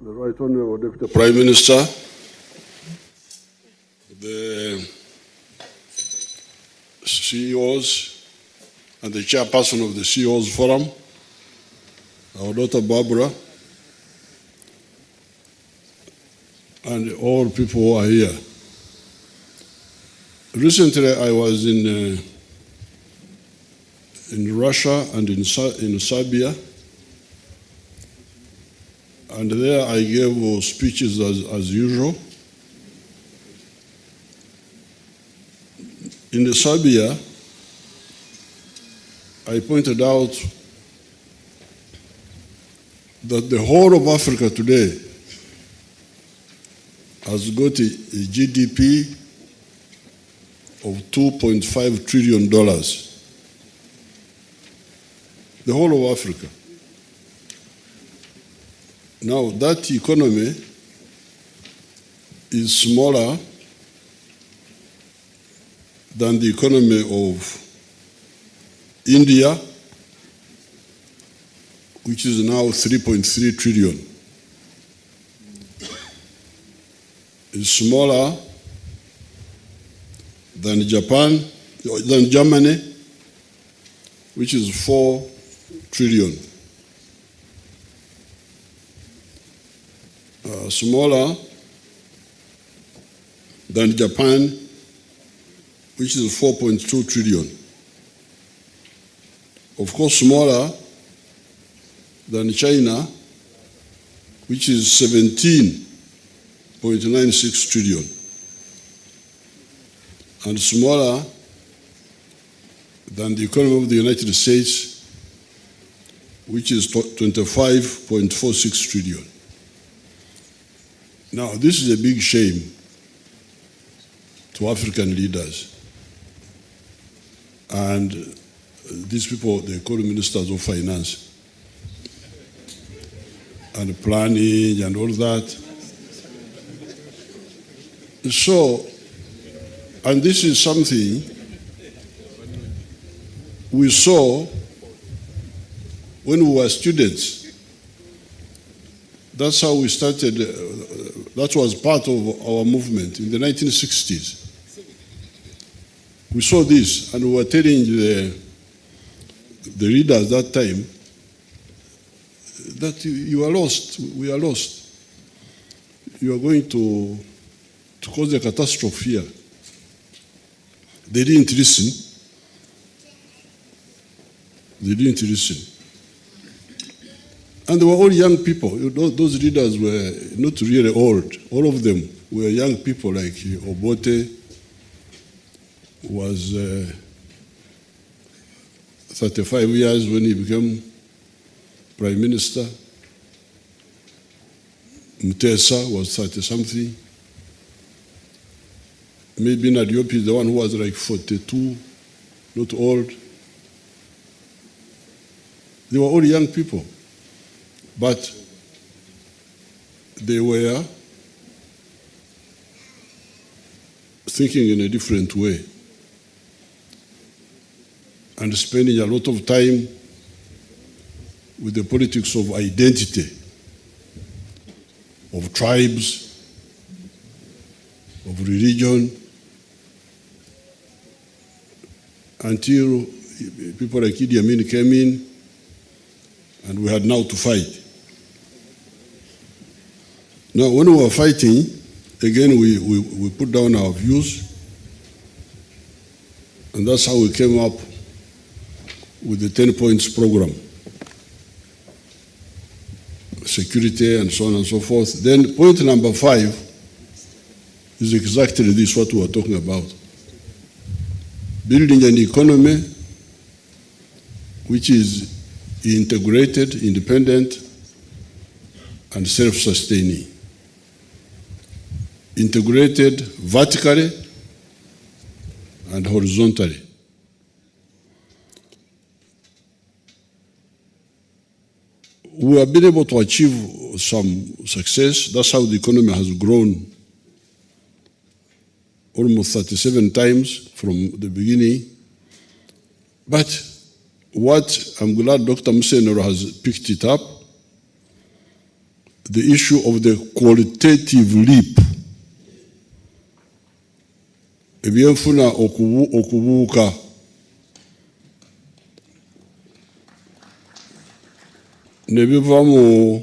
the Right Honorable Deputy Prime Minister, the CEOs and the chairperson of the CEOs Forum, our daughter Barbara, and all people who are here. Recently, I was in Russia and in Serbia, and there I gave speeches as usual. In Serbia, I pointed out that the whole of Africa today has got a GDP of $2.5 trillion. The whole of Africa. Now, that economy is smaller than the economy of India, which is now 3.3 trillion. It's smaller than Japan, than Germany, which is 4 trillion. Smaller than Japan, which is 4.2 trillion. Of course, smaller than China, which is 17.96 trillion. And smaller than the economy of the United States, which is 25.46 trillion. Now, this is a big shame to African leaders. And these people, they call ministers of finance and planning and all that. So, and this is something we saw when we were students. That's how we started, that was part of our movement in the 1960s. We saw this and we were telling the leaders that time that you are lost, we are lost. You are going to cause a catastrophe here. They didn't listen. They didn't listen. And they were all young people. Those leaders were not really old. All of them were young people, like Obote was 35 years when he became prime minister. Mutesa was 30-something. Maybe Nadiopi is the one who was like 42, not old. They were all young people. But they were thinking in a different way and spending a lot of time with the politics of identity, of tribes, of religion, until people like Idi Amin came in and we had now to fight. Now, when we were fighting, again, we put down our views, and that's how we came up with the 10 points program. Security and so on and so forth. Then point number 5 is exactly this, what we are talking about. Building an economy which is integrated, independent, and self-sustaining. Integrated vertically and horizontally. We have been able to achieve some success. That's how the economy has grown almost 37 times from the beginning. But what I'm glad Dr. Musenero has picked it up the issue of the qualitative leap. Ebyenfuna okubuuka. Ne biva mu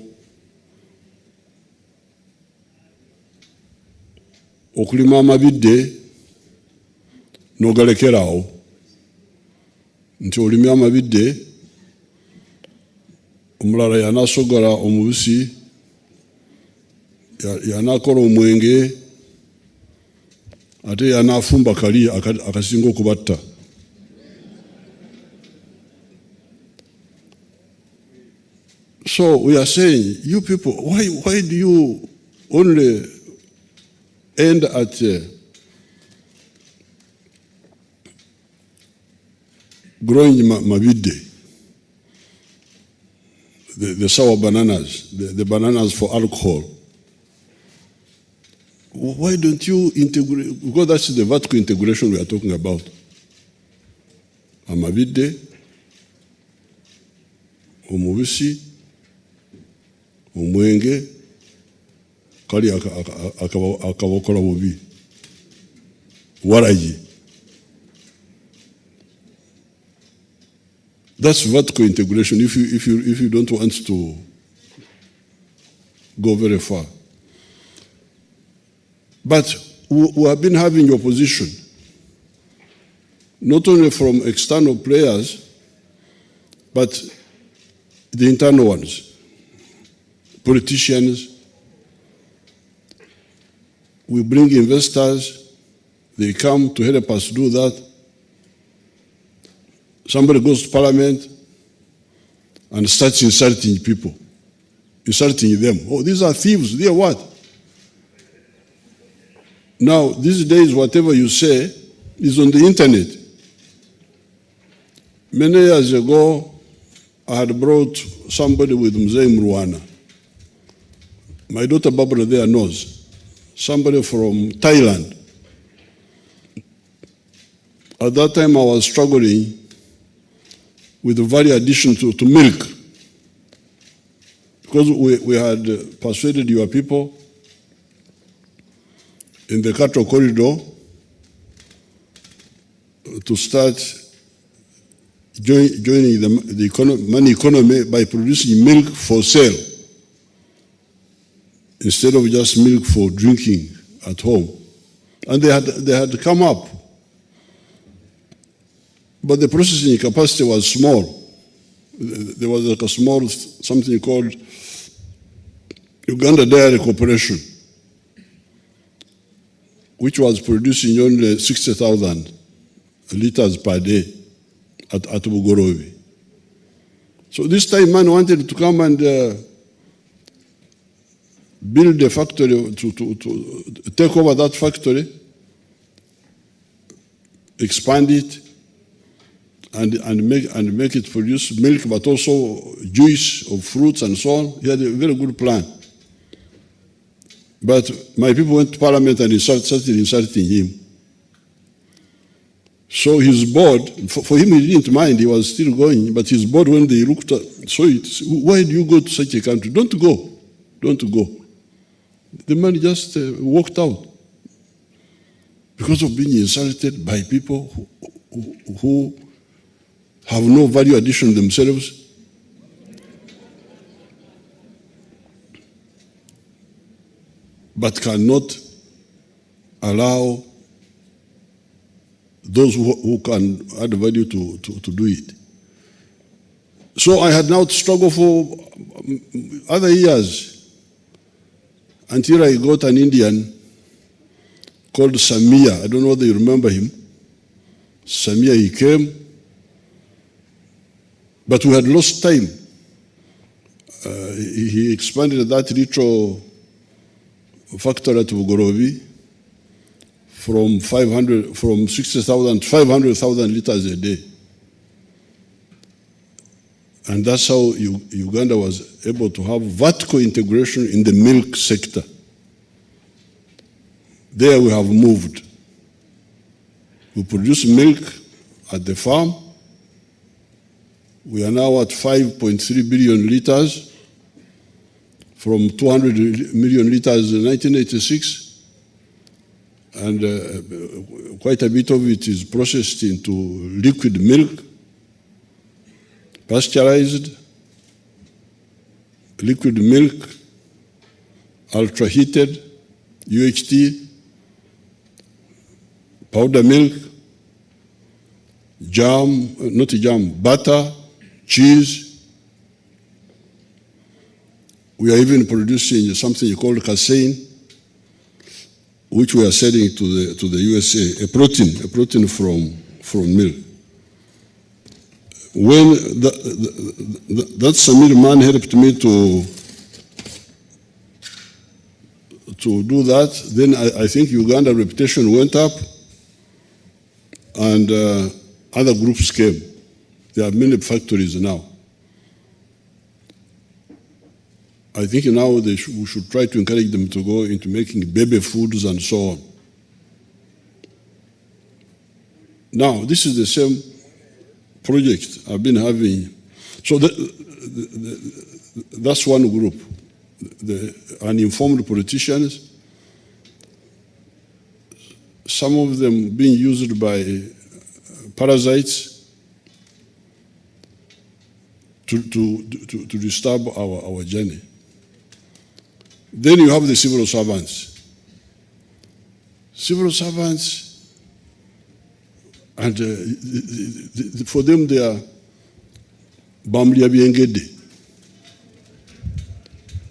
okulima amabidde n'ogalekerawo. Nti olimya amabidde, omulala yanaasogola omubisi, yanaakola omwenge, ate yanaafumba kali akasinga okubatta. So we are saying, you people, why do you only end at growing mabidde, the sour bananas, the bananas for alcohol? Why don't you integrate? Because that's the vertical integration we are talking about. Amabidde, omubisi, omwenge, kali akabakola bubi, waragi. That's vertical integration if you don't want to go very far. But we have been having opposition, not only from external players, but the internal ones, politicians. We bring investors, they come to help us do that. Somebody goes to parliament and starts insulting people, insulting them. Oh, these are thieves, they are what? Now, these days, whatever you say is on the internet. Many years ago, I had brought somebody with Mzee Mruana. My daughter Barbara there knows. Somebody from Thailand. At that time, I was struggling with the value addition to milk. Because we had persuaded your people in the cattle corridor to start joining the money economy by producing milk for sale instead of just milk for drinking at home. And they had come up. But the processing capacity was small. There was like a small, something called Uganda Dairy Corporation, which was producing only 60,000 liters per day at Bugorovi. So this time man wanted to come and build a factory, to take over that factory, expand it, and make it produce milk, but also juice of fruits and so on. He had a very good plan. But my people went to parliament and started insulting him. So his board, for him he didn't mind, he was still going, but his board, when they looked at, saw it, why do you go to such a country? Don't go, don't go. The man just walked out because of being insulted by people who have no value addition themselves. But cannot allow those who can add value to do it. So I had now to struggle for other years until I got an Indian called Samia. I don't know whether you remember him. Samia, he came, but we had lost time. He expanded that little factory at Bugorovi from 60,000 to 500,000 liters a day. And that's how Uganda was able to have vertical integration in the milk sector. There we have moved. We produce milk at the farm. We are now at 5.3 billion liters. from 200 million liters in 1986, and quite a bit of it is processed into liquid milk, pasteurized, liquid milk, ultra-heated, UHT, powder milk, butter, cheese. We are even producing something called casein, which we are selling to the USA, a protein from milk. When that Samir man helped me to do that, then I think Uganda's reputation went up, and other groups came. There are many factories now. I think now we should try to encourage them to go into making baby foods and so on. Now, this is the same project I've been having. So that's one group, the uninformed politicians, some of them being used by parasites to disturb our journey. Then you have the civil servants. Civil servants, and for them they are bamlia biengede.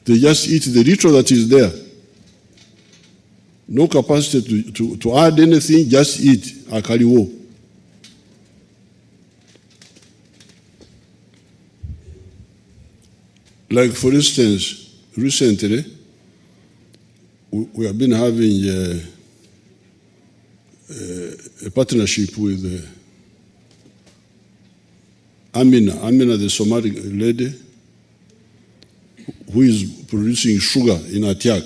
They just eat the little that is there. No capacity to add anything, just eat akaliwo. Like for instance, recently, we have been having a partnership with Amina, the Somali lady, who is producing sugar in Atiak.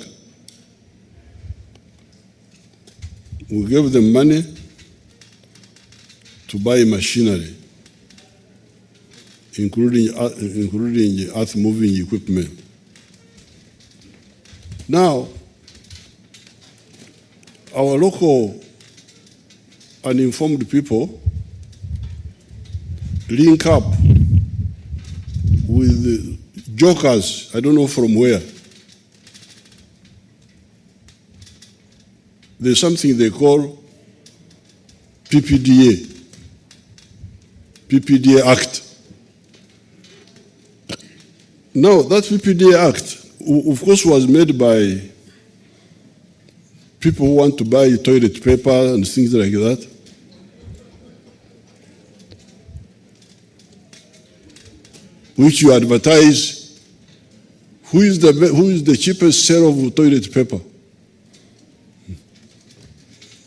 We gave them money to buy machinery, including earth-moving equipment. Now, our local uninformed people link up with jokers, I don't know from where. There's something they call PPDA Act. Now, that PPDA Act, of course, was made by people who want to buy toilet paper and things like that. Which you advertise. Who is the cheapest seller of toilet paper?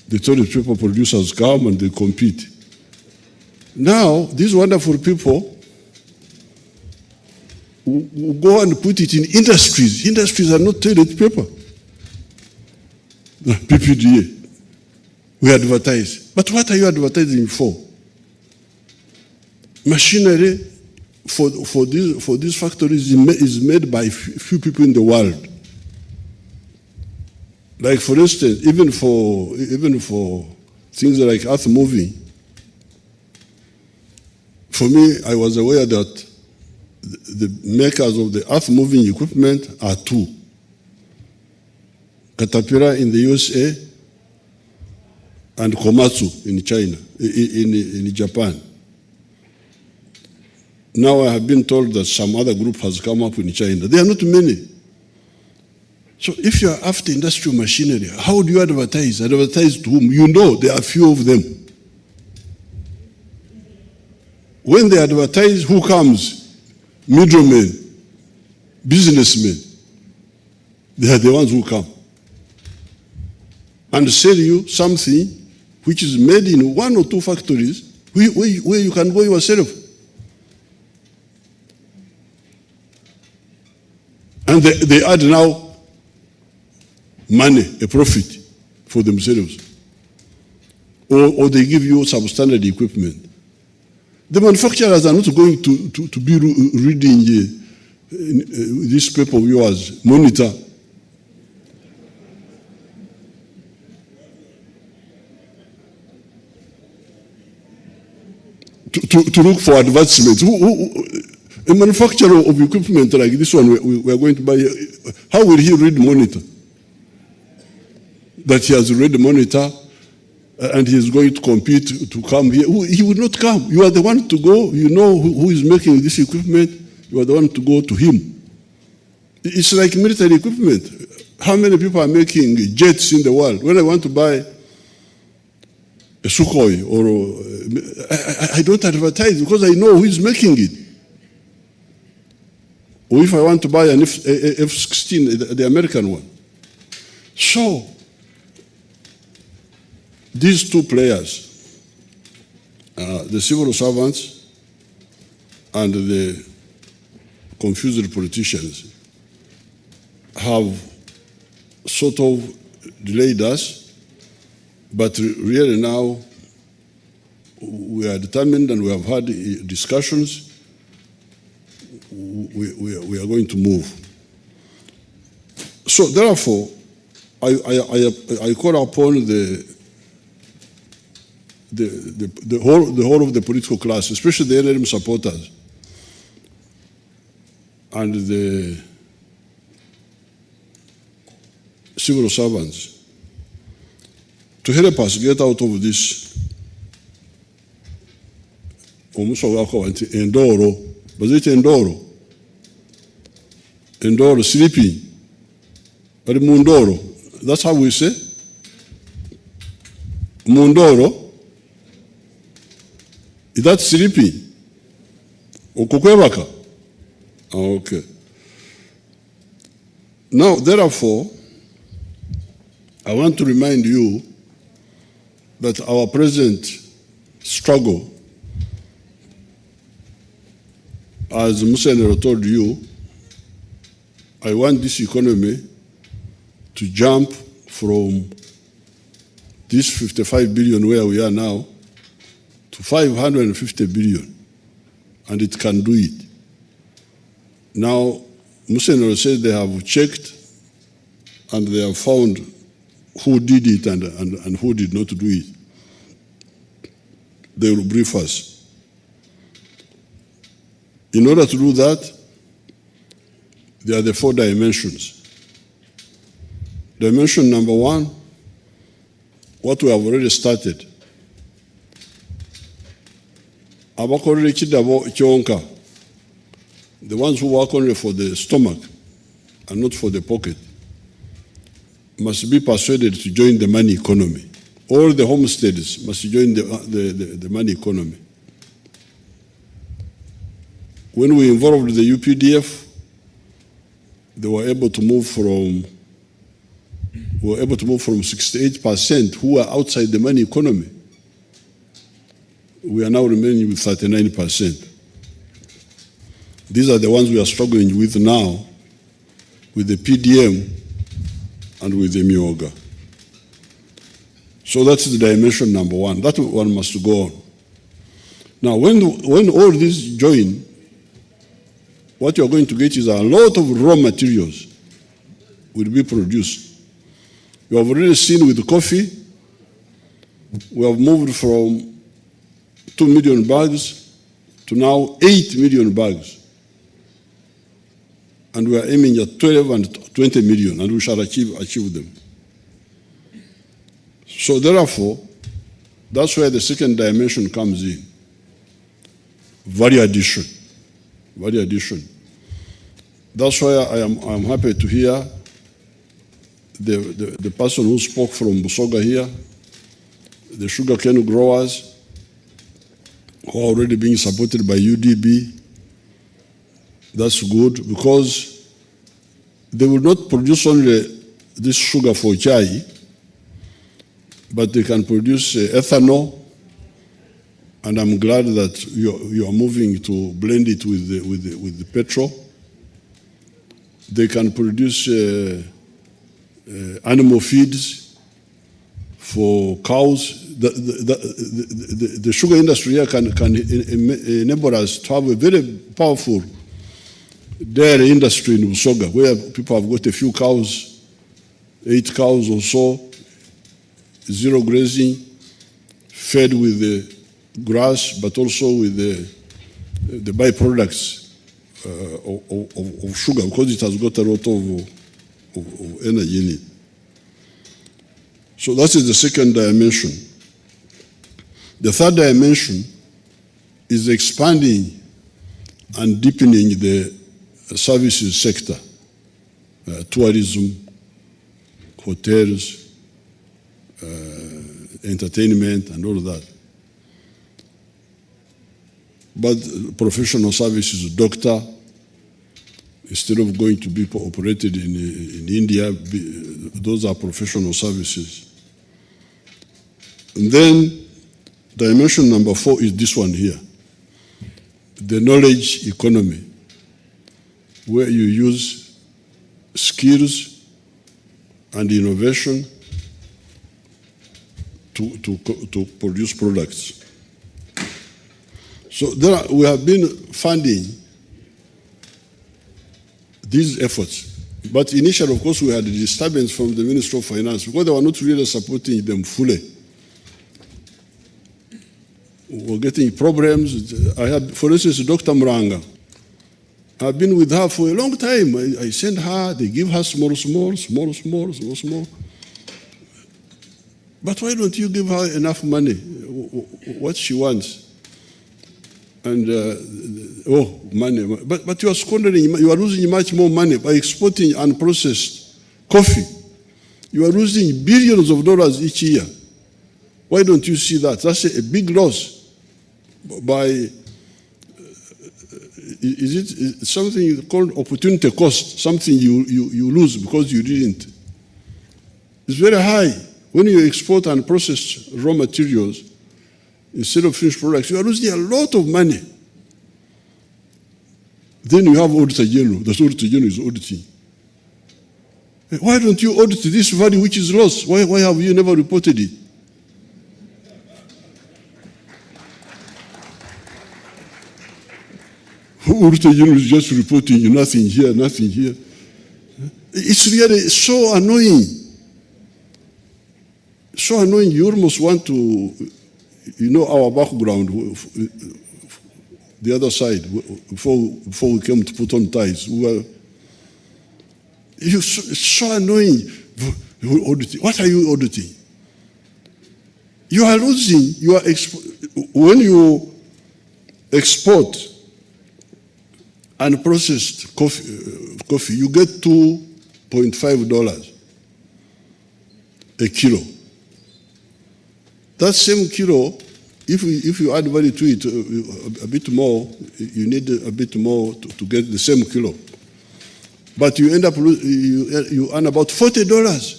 The toilet paper producers come and they compete. Now, these wonderful people will go and put it in industries. Industries are not toilet paper. PPDA. We advertise. But what are you advertising for? Machinery for these factories is made by few people in the world. Like for instance, even for things like earth moving, for me, I was aware that the makers of the earth moving equipment are two. Caterpillar in the USA and Komatsu in China, in Japan. Now I have been told that some other group has come up in China. There are not many. So if you are after industrial machinery, how do you advertise? Advertise to whom? You know there are few of them. When they advertise, who comes? Middlemen, businessmen. They are the ones who come and sell you something which is made in one or two factories where you can go yourself. And they add now money, a profit for themselves. Or they give you substandard equipment. The manufacturers are not going to be reading this paper of yours, monitor. To look for advancements. A manufacturer of equipment like this one we are going to buy, how will he read monitor? That he has read the monitor and he is going to compete to come here. He will not come. You are the one to go. You know who is making this equipment. You are the one to go to him. It's like military equipment. How many people are making jets in the world? When I want to buy a Sukhoi, or I don't advertise because I know who is making it. Or if I want to buy an F-16, the American one. So, these two players, the civil servants and the confused politicians, have sort of delayed us, but really now we are determined and we have had discussions. We are going to move. So therefore, I call upon the whole of the political class, especially the NRM supporters and the civil servants, to help us get out of this endoro, was it endoro? Endoro, sleeping. But mundoro, that's how we say. Mundoro, is that sleeping? Okukwebaka? Okay. Now, therefore, I want to remind you that our present struggle, as Musenero told you, I want this economy to jump from this 55 billion where we are now to 550 billion, and it can do it. Now, Musenero said they have checked and they have found who did it and who did not do it. They will brief us. In order to do that, there are the 4 dimensions. Dimension number 1, what we have already started. Abakorere kidabo kyonka, the ones who work only for the stomach and not for the pocket, must be persuaded to join the money economy. All the homesteads must join the money economy. When we involved the UPDF, they were able to move from 68% who are outside the money economy. We are now remaining with 39%. These are the ones we are struggling with now, with the PDM and with the Myoga. So that's the dimension number 1. That one must go on. Now, when all these join, what you're going to get is a lot of raw materials will be produced. You have already seen with coffee, we have moved from 2 million bags to now 8 million bags. And we are aiming at 12 and 20 million, and we shall achieve them. So therefore, that's where the second dimension comes in. Value addition. Value addition. That's why I am happy to hear the person who spoke from Busoga here, the sugarcane growers who are already being supported by UDB. That's good, because they will not produce only this sugar for chai, but they can produce ethanol, and I'm glad that you are moving to blend it with the petrol. They can produce animal feeds for cows. The sugar industry here can enable us to have a very powerful dairy industry in Busoga, where people have got a few cows, 8 cows or so, zero grazing, fed with the grass, but also with the byproducts of sugar, because it has got a lot of energy in it. So that is the second dimension. The third dimension is expanding and deepening the services sector, tourism, hotels, entertainment, and all of that. But professional services, doctor, instead of going to be operated in India, those are professional services. And then dimension number 4 is this one here, the knowledge economy, where you use skills and innovation to produce products. So we have been funding these efforts. But initially, of course, we had a disturbance from the Ministry of Finance because they were not really supporting them fully. We were getting problems. I had, for instance, Dr. Muranga. I've been with her for a long time. I send her, they give her small. But why don't you give her enough money, what she wants? And, money. But you are squandering, you are losing much more money by exporting unprocessed coffee. You are losing billions of dollars each year. Why don't you see that? That's a big loss by, is it something called opportunity cost, something you lose because you didn't. It's very high. When you export unprocessed raw materials, instead of finished products, you are losing a lot of money. Then you have Auditor General. The Auditor General is auditing. Why don't you audit this value which is lost? Why have you never reported it? Auditor General is just reporting nothing here, nothing here. It's really so annoying. So annoying, you almost want to, you know, our background, the other side, before we came to put on ties, it's so annoying. What are you auditing? You are losing, when you export unprocessed coffee, you get $2.5 a kilo. That same kilo, if you add value to it a bit more, you need a bit more to get the same kilo. But you end up, you earn about $40.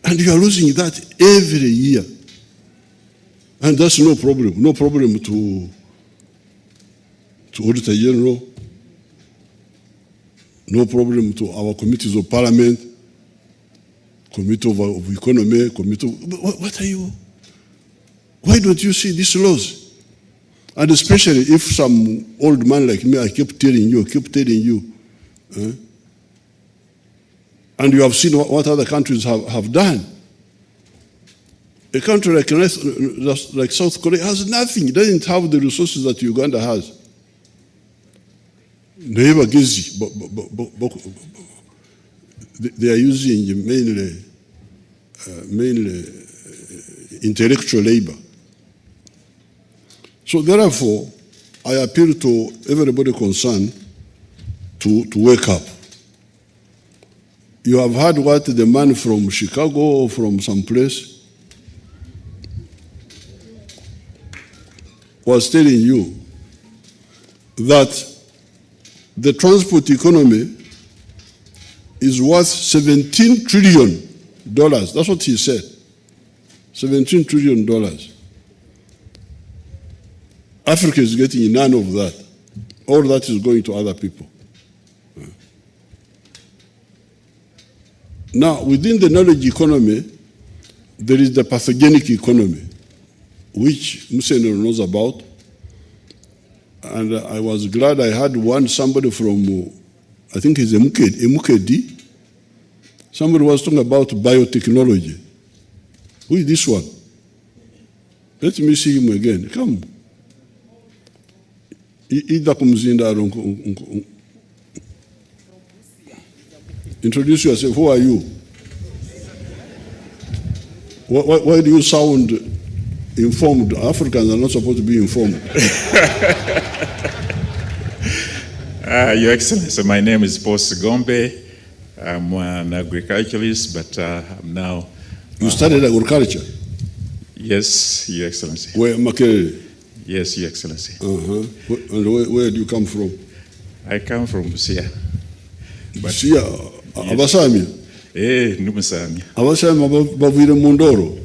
And you are losing that every year. And that's no problem to Auditor General, no problem to our committees of parliament, Committee of Economy, what are you? Why don't you see these laws? And especially if some old man like me, I keep telling you, and you have seen what other countries have done. A country like South Korea has nothing. It doesn't have the resources that Uganda has. They are using mainly intellectual labor. So therefore, I appeal to everybody concerned to wake up. You have heard what the man from Chicago or from some place was telling you, that the transport economy is worth $17 trillion. That's what he said. $17 trillion. Africa is getting none of that. All that is going to other people. Now, within the knowledge economy, there is the pathogenic economy, which Museno knows about. And I was glad I had somebody from, I think he's Emukedi. Somebody was talking about biotechnology. Who is this one? Let me see him again. Come. Introduce yourself. Who are you? Why do you sound informed? Africans are not supposed to be informed. Your Excellency, my name is Paul Sigombe. I'm an agriculturalist, but I'm now... You studied agriculture? Yes, Your Excellency. Where, Makerere? Yes, Your Excellency. And where do you come from? I come from Busia. Busia? Abasami? Numusami. Abasami bavire Mundoro?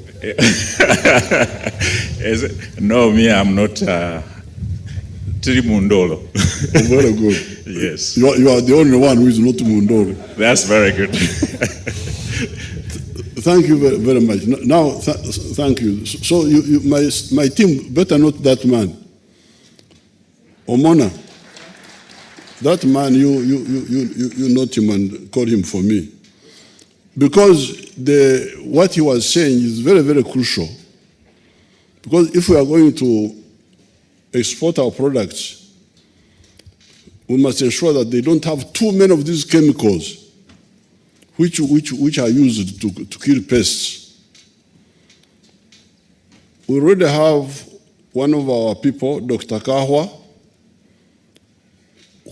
No, me, I'm not Mundoro. Very good. Yes. You are the only one who is not Mundoro. That's very good. Thank you very much. Now, thank you. So my team better not that man. Omona. That man, you note him and call him for me. Because what he was saying is very, very crucial. Because if we are going to export our products, we must ensure that they don't have too many of these chemicals which are used to kill pests. We already have one of our people, Dr. Kahwa,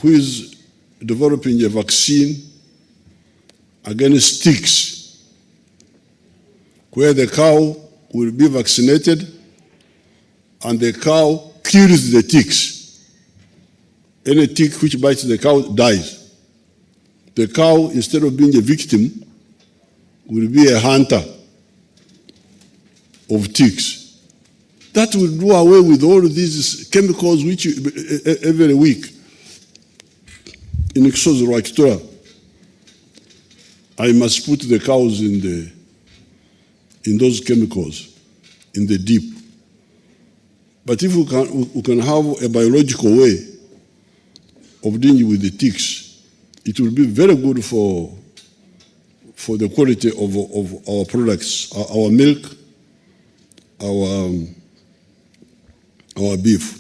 who is developing a vaccine against ticks, where the cow will be vaccinated and the cow kills the ticks. Any tick which bites the cow dies. The cow, instead of being a victim, will be a hunter of ticks. That will do away with all of these chemicals which every week in Exozorakitora, I must put the cows in those chemicals, in the deep. But if we can have a biological way of dealing with the ticks, it will be very good for the quality of our products, our milk, our beef.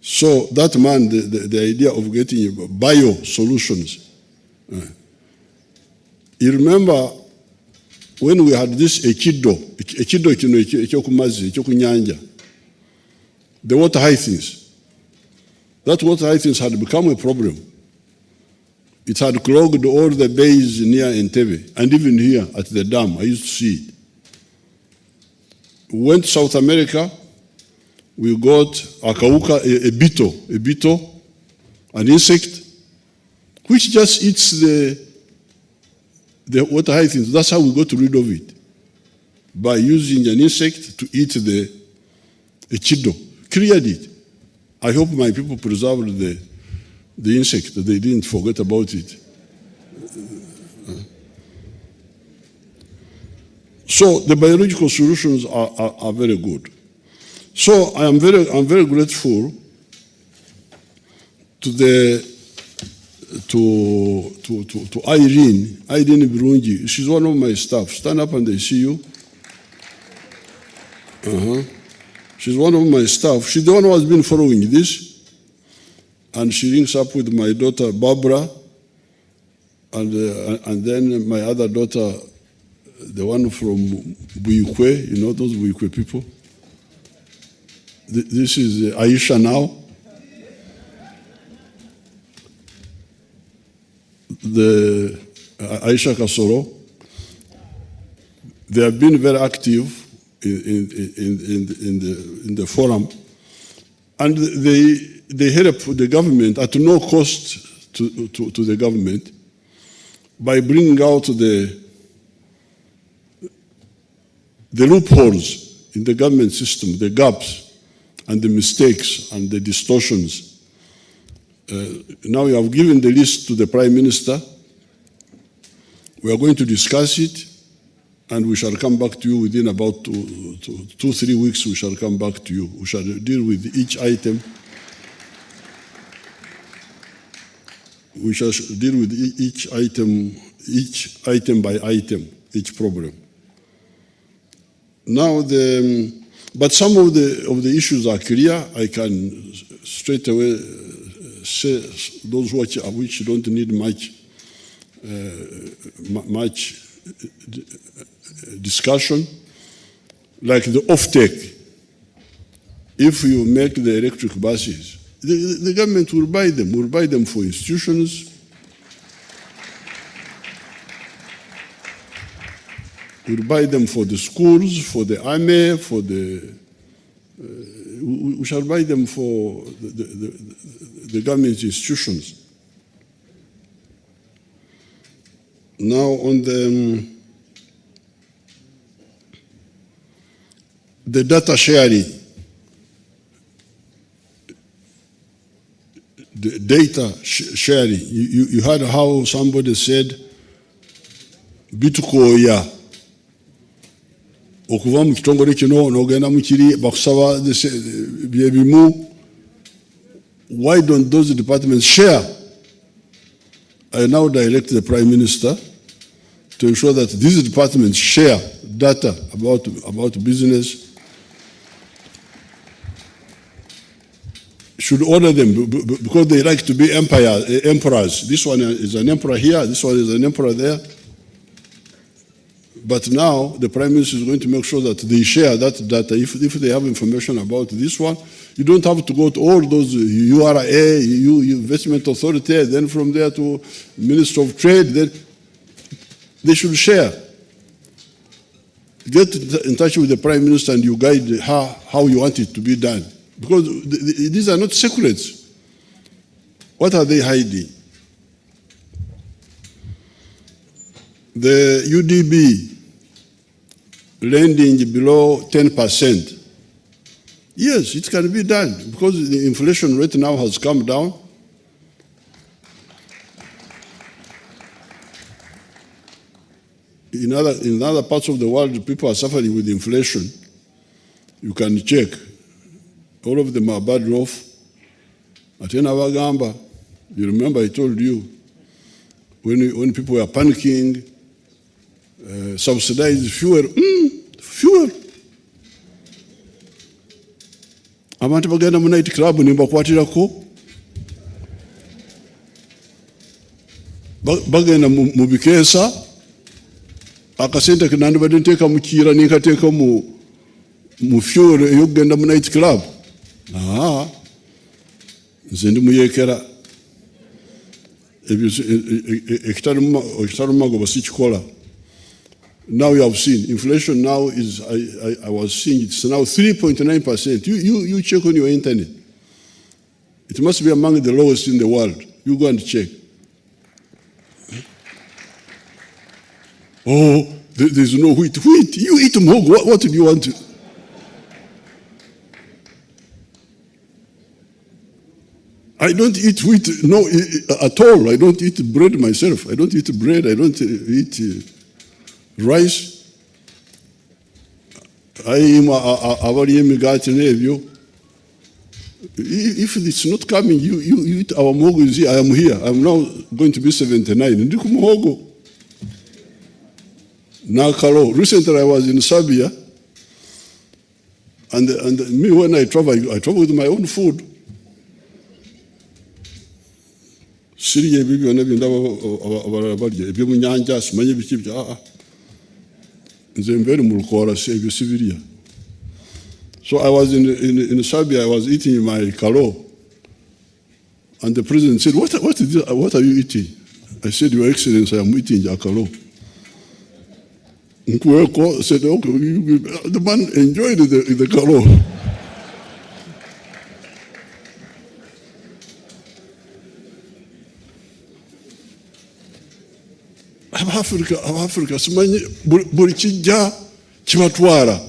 So that man, the idea of getting bio solutions. You remember when we had this echido ekyokumazi ekyokunyanja, the water hyacinths. That water hyacinths had become a problem. It had clogged all the bays near Entebbe, and even here at the dam, I used to see it. We went to South America, we got akauka, a beetle, an insect, which just eats the water hyacinths. That's how we got rid of it, by using an insect to eat the echido. Cleared it. I hope my people preserved the insect. They didn't forget about it. So the biological solutions are very good. So I'm very grateful to Irene Birungi. She's one of my staff. Stand up and they see you. She's one of my staff. She's the one who has been following this. And she links up with my daughter, Barbara, and then my other daughter, the one from Buikwe, you know those Buikwe people? This is Aisha now. The Aisha Kasoro. They have been very active in the forum, and they help the government at no cost to the government by bringing out the loopholes in the government system, the gaps and the mistakes and the distortions. Now we have given the list to the Prime Minister. We are going to discuss it, and we shall come back to you within about 2-3 weeks. We shall come back to you. We shall deal with each item we shall deal with each item by item, each problem. Now, but some of the issues are clear. I can straight away say those which don't need much discussion, like the offtake. If you make the electric buses, the government will buy them for institutions, will buy them for the schools, for the army, for the, we shall buy them for the government institutions. Now on the data sharing, the data sharing, you heard how somebody said, bitukoya okuva mu kitongole kino n'ogenda mu kiri bakusaba byebimu. Why don't those departments share? I now direct the Prime Minister to ensure that these departments share data about business. Should order them because they like to be emperors. This one is an emperor here, this one is an emperor there. But now the Prime Minister is going to make sure that they share that data. If they have information about this one, you don't have to go to all those URA, Investment Authority, then from there to Minister of Trade. Then they should share. Get in touch with the Prime Minister and you guide how you want it to be done. Because these are not secrets. What are they hiding? The UDB lending below 10%. Yes, it can be done because the inflation rate now has come down. In other parts of the world, people are suffering with inflation. You can check. All of them are bad off. Atena bagamba, you remember I told you, when people were panicking, subsidized fuel, fuel. Abantu bagenda mu night club nimbakwatirako, bagenda mu bikeesa, akasente kenandibadde nteeka mu kiira ninkateeka mu fuel ey'okugenda mu night club. Nze ndi muyeekera ekitali mu magoba sikikola. Now you have seen inflation now is, I was seeing it's now 3.9%. You check on your internet. It must be among the lowest in the world. You go and check. Oh, there's no wheat. Wheat, you eat muhogo. What do you want to? I don't eat wheat, no, at all. I don't eat bread myself. I don't eat bread. I don't eat rice. If it's not coming, you eat our muhogo. You see, I am here. I'm now going to be 79. Ndiku muhogo. Nakalo. Recently, I was in Serbia, and me when I travel with my own food. Siriya bibi wana bindaba abarabariye ebyo mu nyanja simanye biki bya nze mbere mu rukora se ebyo sibiriya. So I was in Serbia, I was eating my kalo, and the president said, what are you eating? I said, Your Excellency, I am eating your kalo. Nkuweko said, okay, the man enjoyed the kalo. Africa, simanyi buli kijja kibatwala.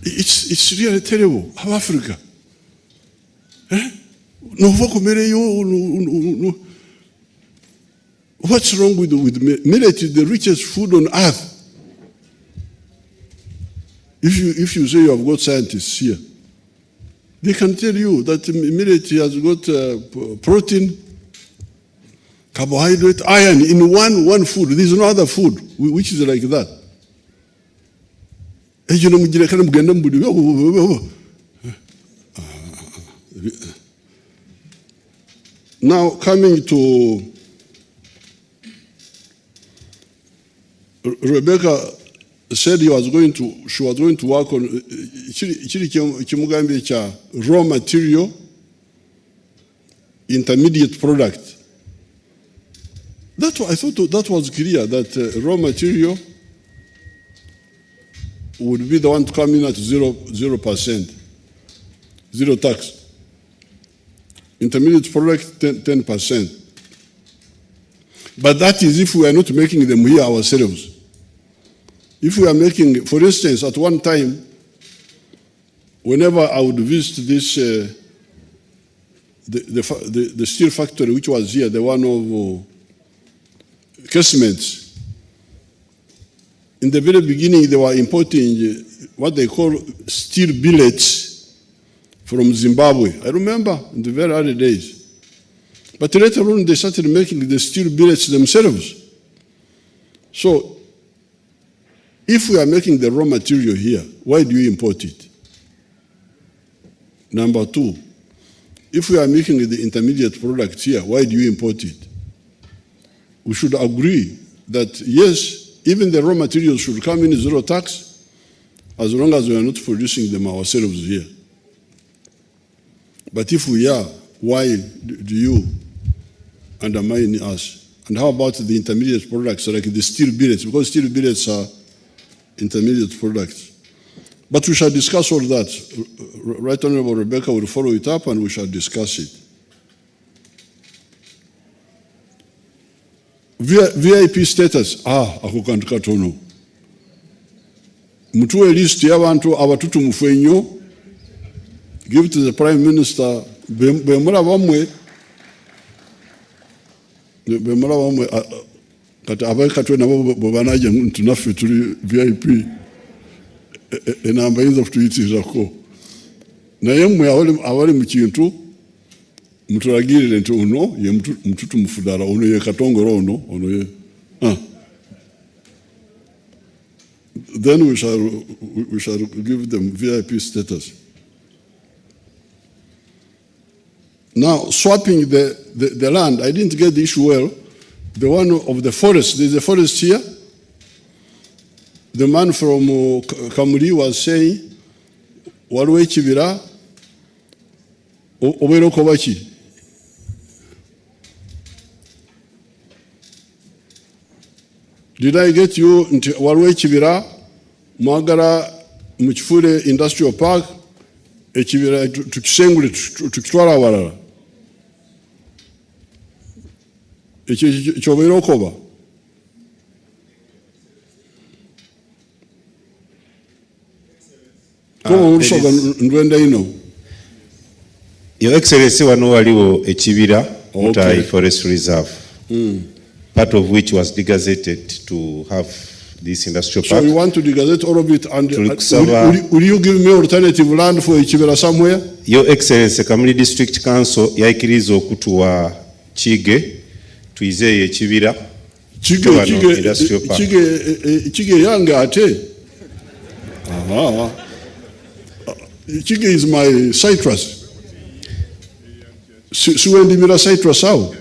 It's really terrible. Africa. Nova kumereyo. What's wrong with millet? Is the richest food on earth. If you say you have got scientists here, they can tell you that millet has got protein, carbohydrate, iron in one food. There is no other food which is like that. Now coming to Rebecca said she was going to work on raw material, intermediate product. I thought that was clear, that raw material would be the one to come in at 0%, zero tax. Intermediate product, 10%. But that is if we are not making them here ourselves. If we are making, for instance, at one time, whenever I would visit this, the steel factory which was here, the one of casements, in the very beginning they were importing what they call steel billets from Zimbabwe. I remember in the very early days. But later on they started making the steel billets themselves. So, if we are making the raw material here, why do you import it? Number two, if we are making the intermediate products here, why do you import it? We should agree that yes, even the raw materials should come in zero tax, as long as we are not producing them ourselves here. But if we are, why do you undermine us? And how about the intermediate products like the steel billets? Because steel billets are intermediate products. But we shall discuss all that. Right Honorable Rebecca will follow it up and we shall discuss it. VIP status, ako kantu katono. Mutuwe list y'abantu abatutumufu ennyo. Give it to the Prime Minister. Bemula bamwe kati abakatwe nabo bobanaje tunaffe tuli VIP enamba yinza kutuyitirirako. Naye mmwe abali mu kintu mutulagirire nti ono ye mututumufu ddala, ono ye katongoro ono ye. Then we shall give them VIP status. Now, swapping the land, I didn't get the issue well. The one of the forest, there's a forest here. The man from Kamuri was saying, Walwe Chibira, Obero Kobachi. Did I get you into Walwe Chibira, Mwagara Muchifure Industrial Park, Chibira to Kisengule to Kitwara Warara? Chobero Koba. Your Excellency, wano waliwo ekibira Mutai Forest Reserve, part of which was degazetted to have this industrial park. So you want to degazette all of it, and will you give me alternative land for ekibira somewhere? Your Excellency, Kamuli District Council yaikiriza okutuwa Chige tuizeye ekibira Chige yange ate. Chige is my citrus. Siwendimira citrus how?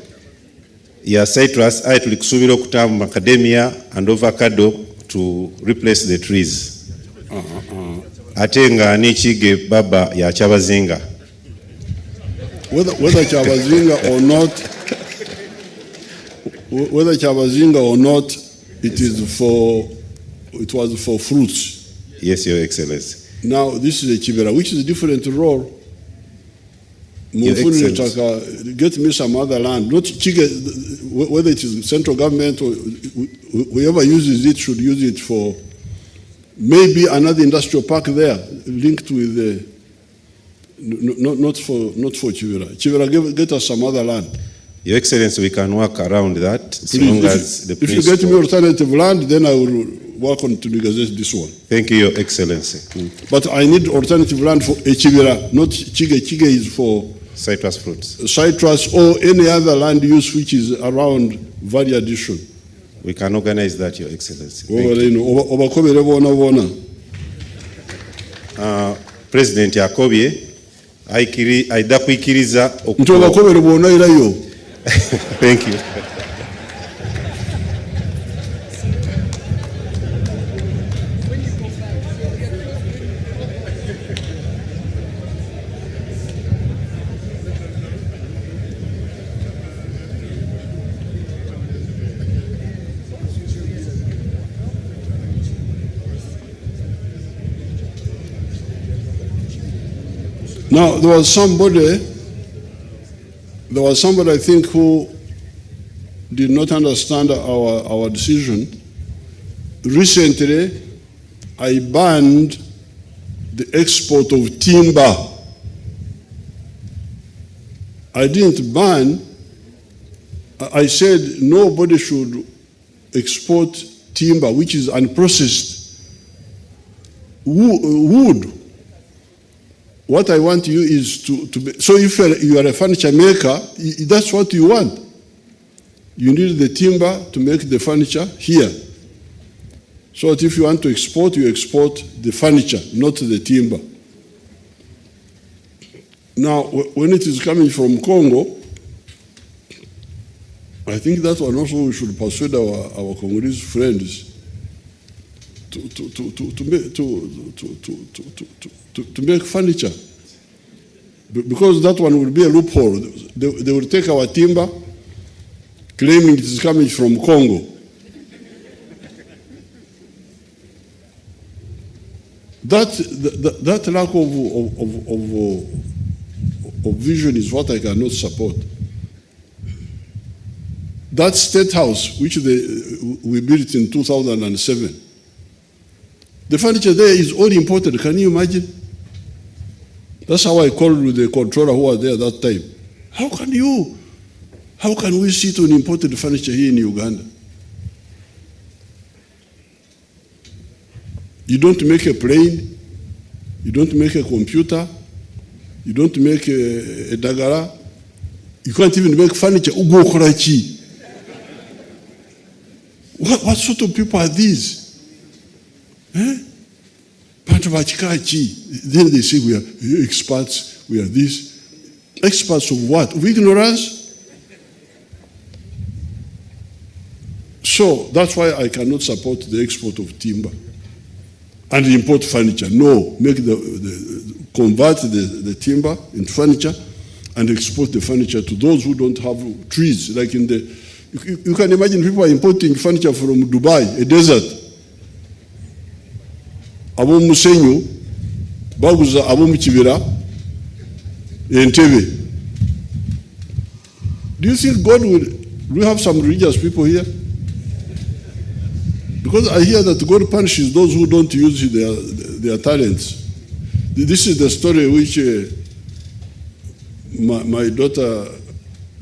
Yeah, citrus I tulikusubira okutamu macadamia and avocado to replace the trees. Ate nga n'ekige baba ya Kyabazinga. Whether Kyabazinga or not, whether Kyabazinga or not, it was for fruits. Yes, Your Excellency. Now this is a Chibera, which is a different role. Get me some other land, not Chige, whether it is central government or whoever uses it should use it for maybe another industrial park there linked with the, not for Chibera. Chibera, get us some other land. Your Excellency, we can work around that as Please, long as the principle. If you get me alternative land, then I will work on to negotiate this one. Thank you, Your Excellency. But I need alternative land for Chibera, not Chige. Chige is for citrus fruits. citrus or any other land use which is around value addition. We can organize that, Your Excellency. Thank you. Obakobere bona bona. President akobye aida kuikiriza Nti obakobere bona irayo. Thank you. Now there was somebody I think who did not understand our decision. Recently, I banned the export of timber. I didn't ban, I said nobody should export timber which is unprocessed. Wood. What I want you is to be, so if you are a furniture maker, that's what you want. You need the timber to make the furniture here. So that if you want to export, you export the furniture, not the timber. Now, when it is coming from Congo, I think that one also we should persuade our Congolese friends to make furniture, because that one will be a loophole. They will take our timber, claiming it is coming from Congo. That lack of vision is what I cannot support. That State House, which we built in 2007, the furniture there is all imported. Can you imagine? That's how I called with the controller who was there that time. How can we sit on imported furniture here in Uganda? You don't make a plane, you don't make a computer, you don't make a dagara, you can't even make furniture. Ugo korachi. What sort of people are these? Then they say we are experts, we are this. Experts of what? Of ignorance? So that's why I cannot support the export of timber and import furniture. No, convert the timber into furniture and export the furniture to those who don't have trees. Like in you can imagine people are importing furniture from Dubai, a desert. Abo musenyu baguza abo mukibira Entebbe. Do you think God will? Do we have some religious people here? Because I hear that God punishes those who don't use their talents. This is the story which my daughter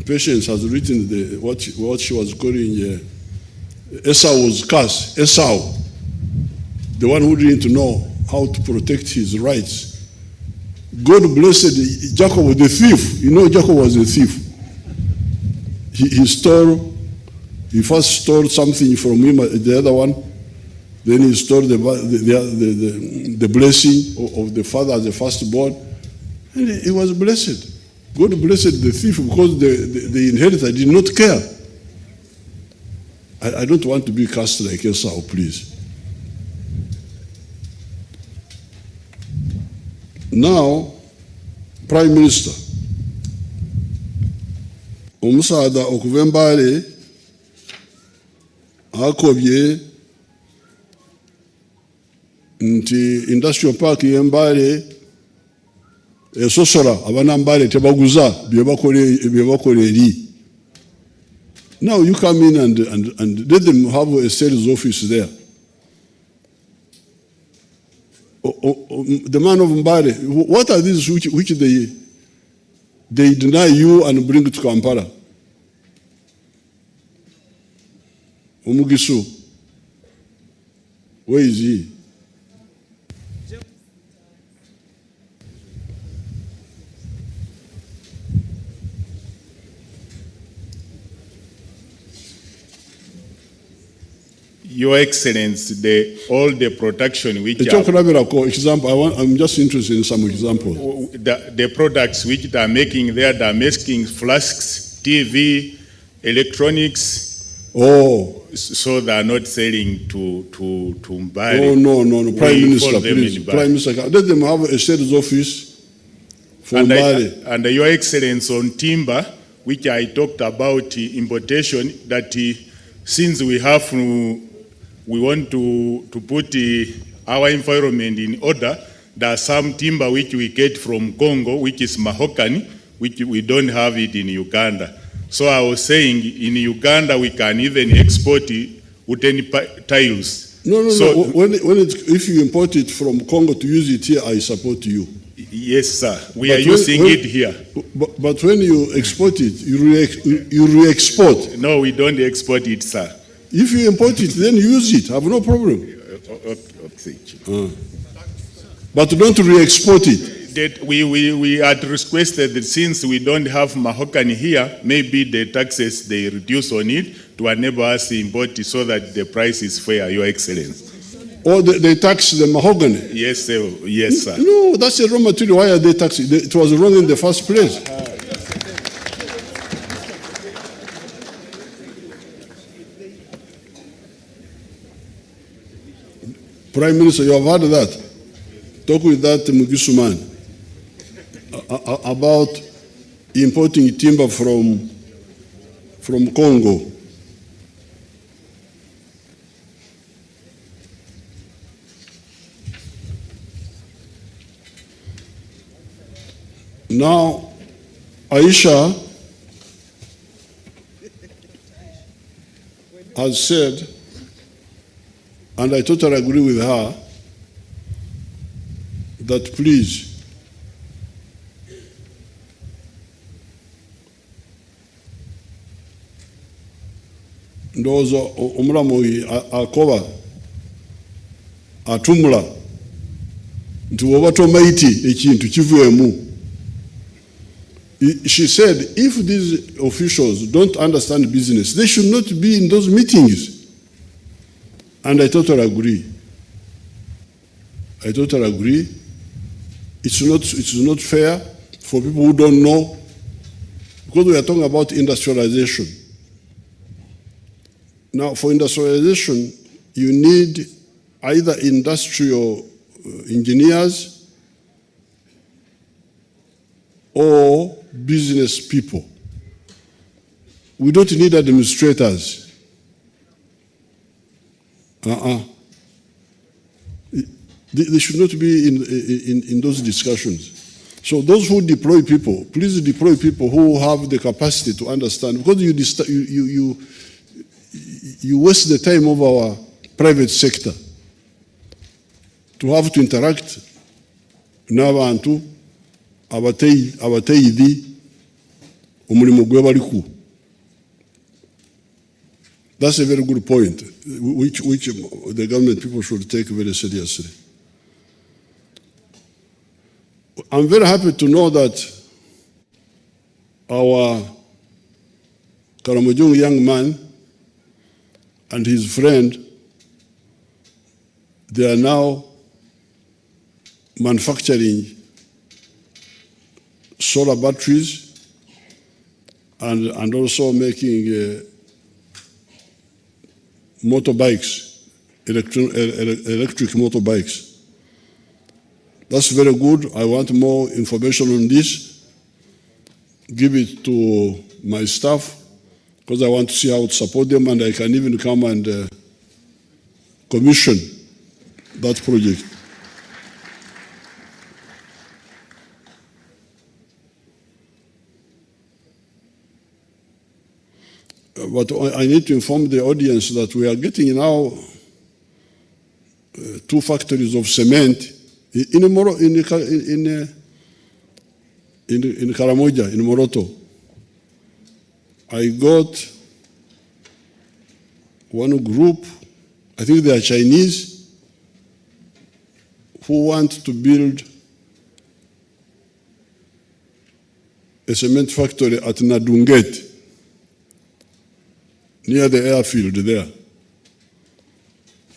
Patience has written. What she was calling Esau's curse. Esau, the one who didn't know how to protect his rights. God blessed Jacob, the thief. You know Jacob was a thief. He first stole something from him, the other one. Then he stole the blessing of the father as the firstborn. And he was blessed. God blessed the thief because the inheritor did not care. I don't want to be cast like Esau, please. Now, Prime Minister, omusaada okuva Mbale akobye nti industrial park y'Embale esosola abana Mbale tebaguza byebakola eri. Now you come in and let them have a sales office there. The man of Mbale, what are these which they deny you and bring to Kampala? Umugisu, where is he? Your Excellency, all the production which example, I'm just interested in some examples. the products which they are making there, they are making flasks, TV, electronics. Oh. So they are not selling to Mbari. Oh, no. Prime Minister, them please. in Mbari. Prime Minister, let them have a sales office for Mbari. And Your Excellency, on timber, which I talked about importation, that since we want to put our environment in order, there are some timber which we get from Congo, which is mahogany, which we don't have it in Uganda. So I was saying, in Uganda, we can even export wooden tiles. No. If you import it from Congo to use it here, I support you. Yes, sir. We are using it here. But when you export it, you re-export. No, we don't export it, sir. If you import it, then use it. I have no problem. But don't re-export it. That we had requested that since we don't have mahogany here, maybe the taxes they reduce on it to enable us to import it so that the price is fair, Your Excellency. Or they tax the mahogany? Yes, sir. Yes, sir. No, that's a raw material. Why are they taxing? It was wrong in the first place. Prime Minister, you have heard that. Talk with that Mugisu man about importing timber from Congo. Now, Aisha has said, and I totally agree with her, that please, ndowooza omulamu akoba atumula nti woba tomaiti ekintu kivuemu. She said, if these officials don't understand business, they should not be in those meetings. And I totally agree. It's not fair for people who don't know, because we are talking about industrialization. Now, for industrialization, you need either industrial engineers or business people. We don't need administrators. They should not be in those discussions. So those who deploy people, please deploy people who have the capacity to understand, because you waste the time of our private sector to have to interact n'abantu abateyizi omulimu gwe baliku. That's a very good point, which the government people should take very seriously. I'm very happy to know that our Karamojong young man and his friend, they are now manufacturing solar batteries and also making motorbikes, electric motorbikes. That's very good. I want more information on this. Give it to my staff, because I want to see how to support them, and I can even come and commission that project. But I need to inform the audience that we are getting now 2 factories of cement in Karamoja, in Moroto. I got one group, I think they are Chinese, who want to build a cement factory at Nadunget, near the airfield there.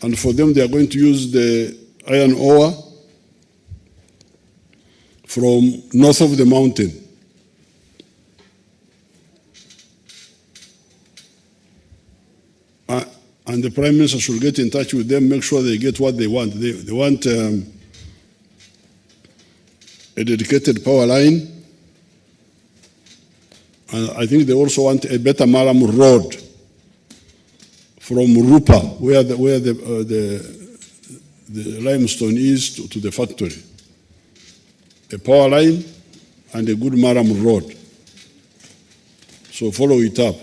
And for them, they are going to use the iron ore from north of the mountain. And the Prime Minister should get in touch with them, make sure they get what they want. They want a dedicated power line. And I think they also want a better Maram road from Rupa, where the limestone is, to the factory. A power line and a good Maram road. So follow it up.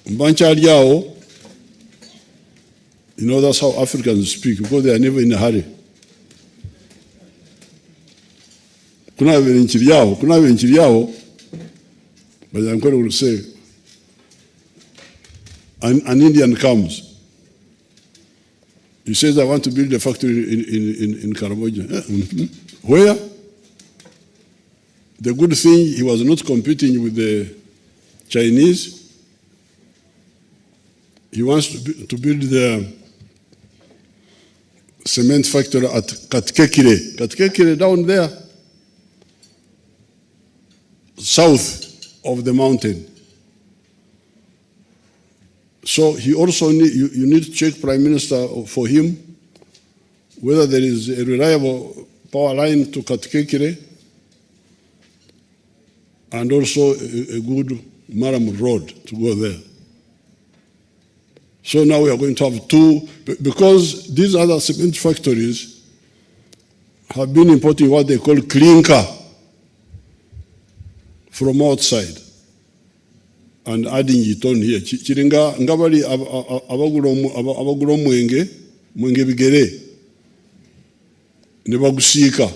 Mbanchaliao, you know, that's how Africans speak, because they are never in a hurry. But I'm going to say, an Indian comes. He says, I want to build a factory in Karamoja. Where? The good thing, he was not competing with the Chinese. He wants to build the cement factory at Katkekire. Katkekire down there, south of the mountain. So he also you need to check, Prime Minister, for him whether there is a reliable power line to Katkekire and also a good Maram road to go there. So now we are going to have two, because these other cement factories have been importing what they call clinker from outside and adding it on here. Chiringa ngabali abaguro mwenge bigere ne bagusika.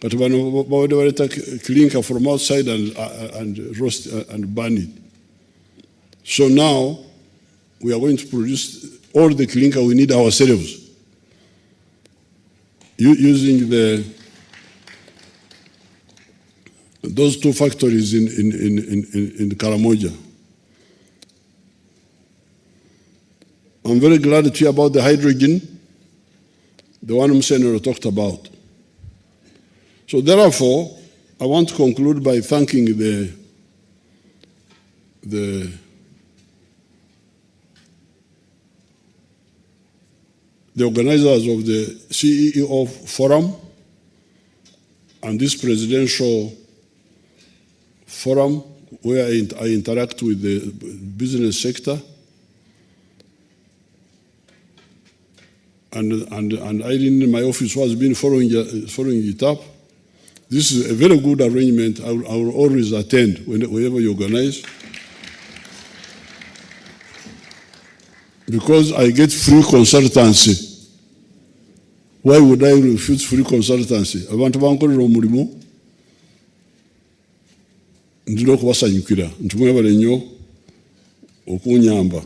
But bano bawaleta clinker from outside and roast and burn it. So now we are going to produce all the clinker we need ourselves, using those two factories in Karamoja. I'm very glad to hear about the hydrogen, the one Msenero talked about. So therefore, I want to conclude by thanking the organizers of the CEO Forum and this presidential forum where I interact with the business sector. And Irene in my office has been following it up. This is a very good arrangement. I will always attend whenever you organize, because I get free consultancy. Why would I refuse free consultancy? Abantu bankolera omulimu ndina okubasanyukira ntumwebale nnyo okunyamba.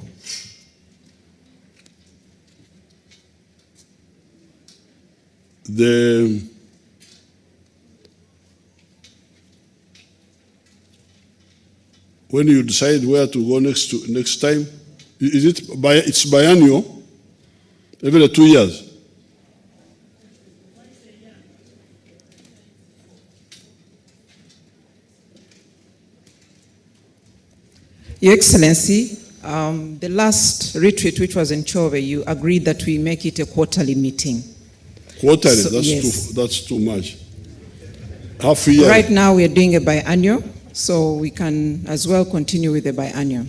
When you decide where to go next time, it's biannual, every 2 years. Your Excellency, the last retreat, which was in Chove, you agreed that we make it a quarterly meeting. Quarterly, So, that's too much. Half a year. Right now, we are doing a biannual, so we can as well continue with the biannual.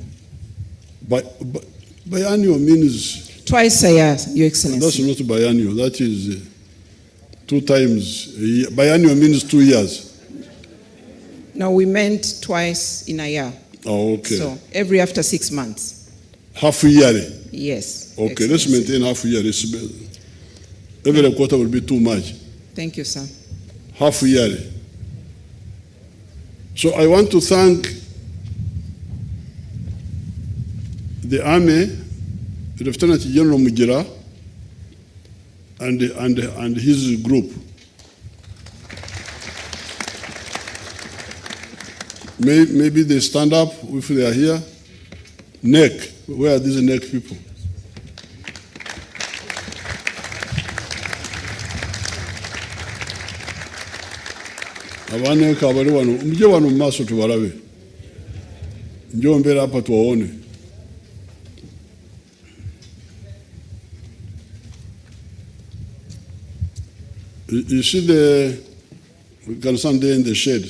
Biannual means... Twice a year, Your Excellency. That's not biannual, that is 2 times a year. Biannual means 2 years. No, we meant twice in a year. Oh, okay. So every after 6 months. Half a year. Yes. Okay, let's maintain half a year. Every quarter will be too much. Thank you, sir. Half a year. So I want to thank the Army, Lieutenant General Mujira, and his group. Maybe they stand up if they are here. NEC. Where are these NEC people? Abaneka abali wano, mje wano mu maaso tubalabe. Njoo mbele hapa tuwaone. You see we can stand there in the shade,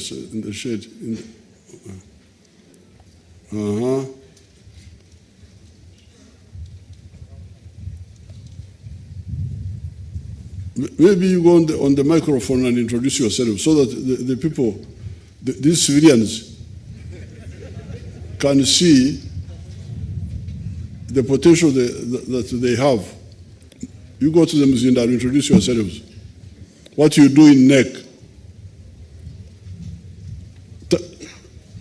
Maybe you go on the microphone and introduce yourself so that the people, these civilians, can see the potential that they have. You go to the museum and introduce yourselves. What you do in NEC.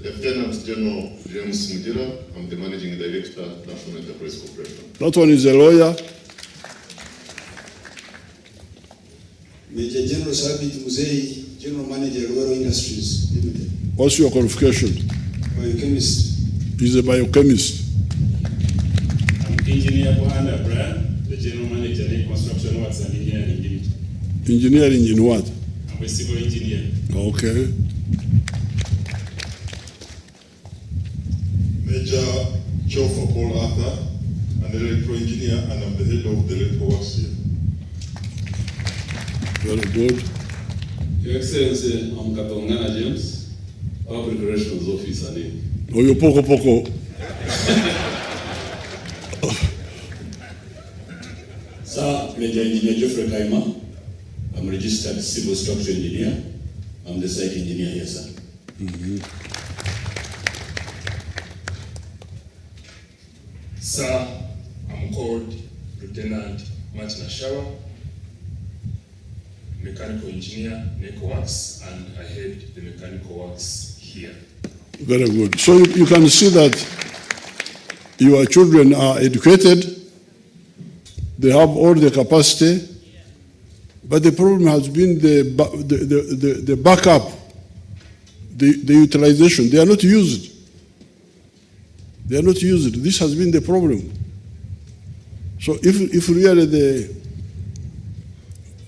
Lieutenant General James Mujira, I'm the Managing Director, National Enterprise Corporation. That one is a lawyer. Major General Sabit Muzei, General Manager, Rural Industries Limited. What's your qualification? Biochemist. He's a biochemist. I'm Engineer Bohanda Brian, the General Manager in Construction Works and Engineering Unit. Engineering in what? I'm a civil engineer. Okay. Major Chauffeur Paul Arthur, an electrical engineer, and I'm the head of the electrical works here. Very good. Your Excellency, I'm Katongana James, Public Relations Officer. Oyo poko. Sir, Major Engineer Geoffrey Kaima, I'm registered civil structure engineer. I'm the site engineer here, sir. Sir, I'm called Lieutenant Martin Ashawa, mechanical engineer, NECO Works, and I head the mechanical works here. Very good. So you can see that your children are educated, they have all the capacity, but the problem has been the backup, the utilization. They are not used. They are not used. This has been the problem. So if really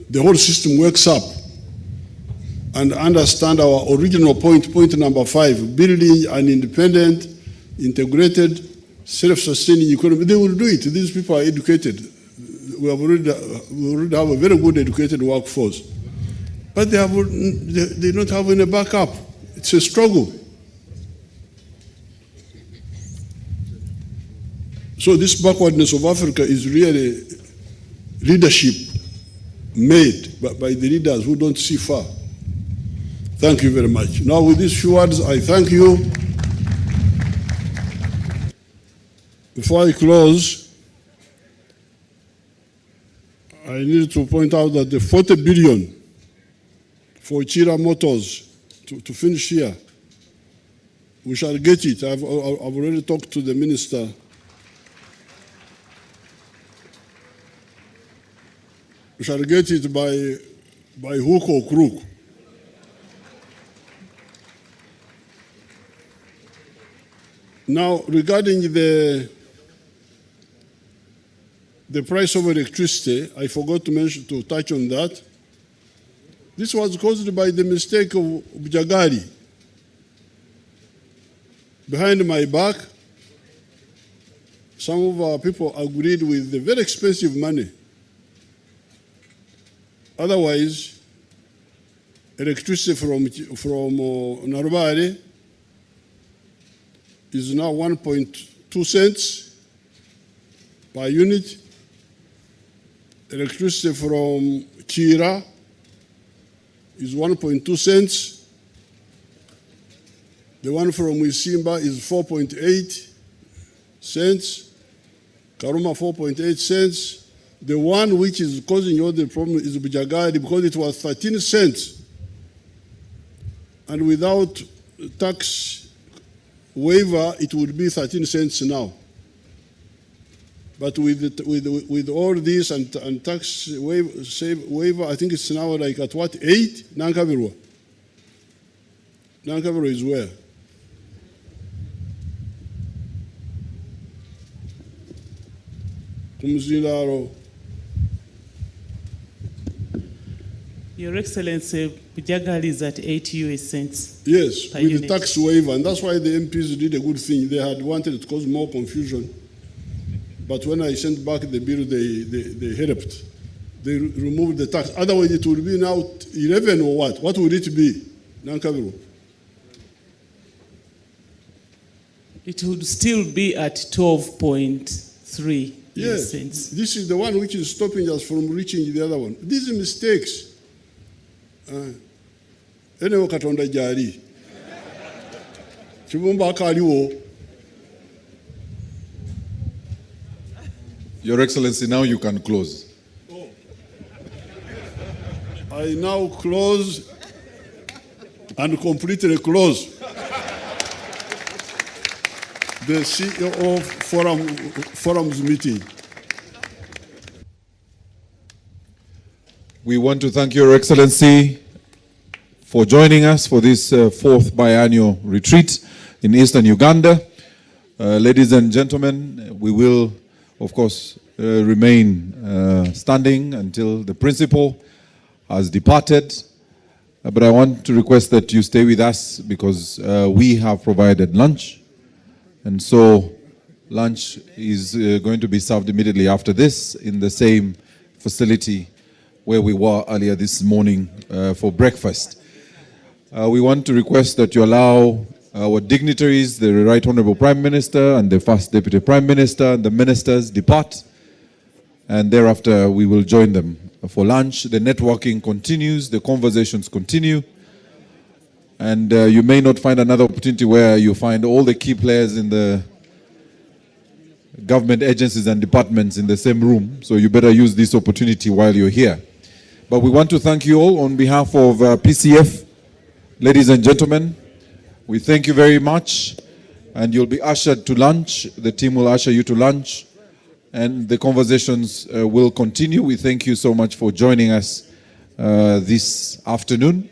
the whole system works up and understand our original point number 5, building an independent, integrated, self-sustaining economy, they will do it. These people are educated. We already have a very good educated workforce. But they don't have any backup. It's a struggle. So this backwardness of Africa is really leadership made by the leaders who don't see far. Thank you very much. Now with these few words, I thank you. Before I close, I need to point out that the 40 billion for Chira Motors to finish here, we shall get it. I've already talked to the minister. We shall get it by hook or crook. Now, regarding the price of electricity, I forgot to touch on that. This was caused by the mistake of Jagari. Behind my back, some of our people agreed with the very expensive money. Otherwise, electricity from Narubare is now 1.2 cents per unit. Electricity from Chira is 1.2 cents. The one from Isimba is 4.8 cents. Karuma 4.8 cents. The one which is causing all the problem is Bujagari because it was 13 cents. And without tax waiver, it would be 13 cents now. But with all this and tax waiver, I think it's now like at what, 8? Nankavirwa. Nankavirwa is where? kumuzindalo. Your Excellency, Bujagali is at 80 US cents. Yes, per with the unit. tax waiver, and that's why the MPs did a good thing. They had wanted to cause more confusion. But when I sent back the bill, they helped. They removed the tax. Otherwise, it would be now 11 or what? What would it be? Nankabiru? It would still be at 12.3 Yes, cents. this is the one which is stopping us from reaching the other one. These are mistakes. Anyway, Katonda Jari. Chibumba Kaliwo. Your Excellency, now you can close. I now close and completely close the CEO forum's meeting. We want to thank Your Excellency for joining us for this fourth biannual retreat in Eastern Uganda. Ladies and gentlemen, we will, of course, remain standing until the principal has departed. But I want to request that you stay with us because we have provided lunch. And so lunch is going to be served immediately after this in the same facility where we were earlier this morning for breakfast. We want to request that you allow our dignitaries, the Right Honorable Prime Minister and the First Deputy Prime Minister and the ministers depart. And thereafter we will join them for lunch. The networking continues, the conversations continue. And you may not find another opportunity where you find all the key players in the government agencies and departments in the same room. So you better use this opportunity while you're here. But we want to thank you all on behalf of PCF. Ladies and gentlemen, we thank you very much. And you'll be ushered to lunch. The team will usher you to lunch. And the conversations will continue. We thank you so much for joining us this afternoon.